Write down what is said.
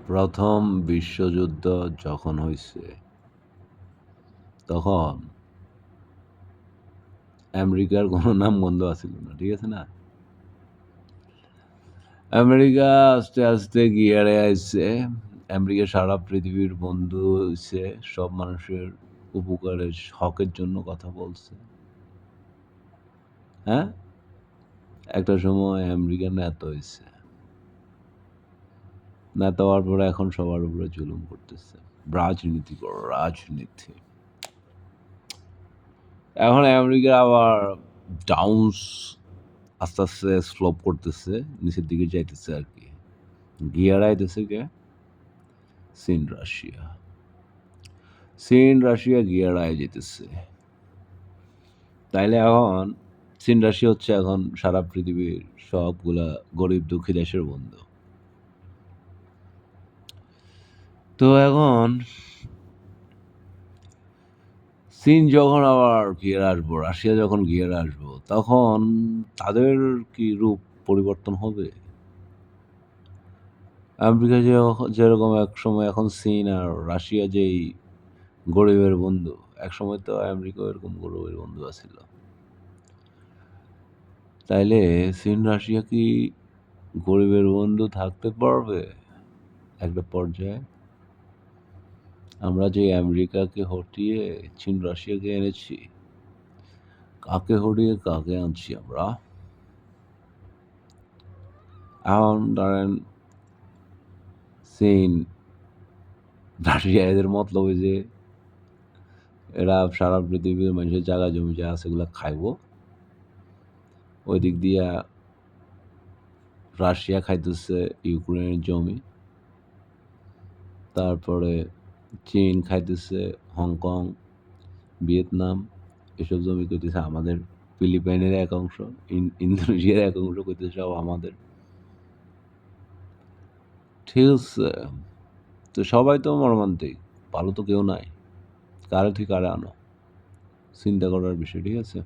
প্রথম বিশ্বযুদ্ধ যখন হইছে, তখন আমেরিকার কোনো নামগন্ধ আছিল না, ঠিক আছে না? আমেরিকা আস্তে আস্তে গিয়ারে আইছে। আমেরিকা সারা পৃথিবীর বন্ধু হইছে, সব মানুষের উপকারের হকের জন্য কথা বলছে। হ্যাঁ? একটা সময় আমেরিকা নেতা হইছে। নেতা হওয়ার পরে এখন সবার উপরে জুলুম করতেছে। রাজনীতি করো, রাজনীতি। এখন আমেরিকা আবার ডাউন্স আস্তে আস্তে স্লোপ করতেছে, নিচের দিকে যাইতেছে আর কি। গিয়ার আইতেছে কে? চীন রাশিয়া। চীন রাশিয়া গিয়ার আয় যেতেছে। তাইলে এখন চীন রাশিয়া হচ্ছে এখন সারা পৃথিবীর সবগুলা গরিব দুঃখী দেশের বন্ধু। তো এখন চীন যখন আবার গিয়ার আসবো, রাশিয়া যখন গিয়ার আসবো, তখন তাদের কি রূপ পরিবর্তন হবে? আমেরিকা যেরকম এক সময় এখন চীন আর রাশিয়া যেই গরিবের বন্ধু, এক সময় তো আমেরিকাও এরকম গরিবের বন্ধু আছিল। তাইলে চীন রাশিয়া কি গরিবের বন্ধু থাকতে পারবে একটা পর্যায়ে? আমরা যে আমেরিকাকে হটিয়ে চীন রাশিয়াকে এনেছি, কাকে হটিয়ে কাকে আনছি আমরা? এখন ধরেন চীন রাশিয়া এদের মতলব ওই যে এরা সারা পৃথিবীর মানুষের জায়গা জমি যা আছে এগুলো খাইব। ওই দিক দিয়া রাশিয়া খাইতেছে ইউক্রেনের জমি, তারপরে চীন খাইতেছে হংকং, ভিয়েতনাম, এসব জমি কইতেছে আমাদের, ফিলিপাইনের এক অংশ, ইন্দোনেশিয়ার এক অংশ কইতেছে সব আমাদের। ঠিক আছে, তো সবাই তো মর্মান্তিক, ভালো তো কেউ নাই। কারে ঠিক কারে আনো, চিন্তা করার বিষয়, ঠিক আছে?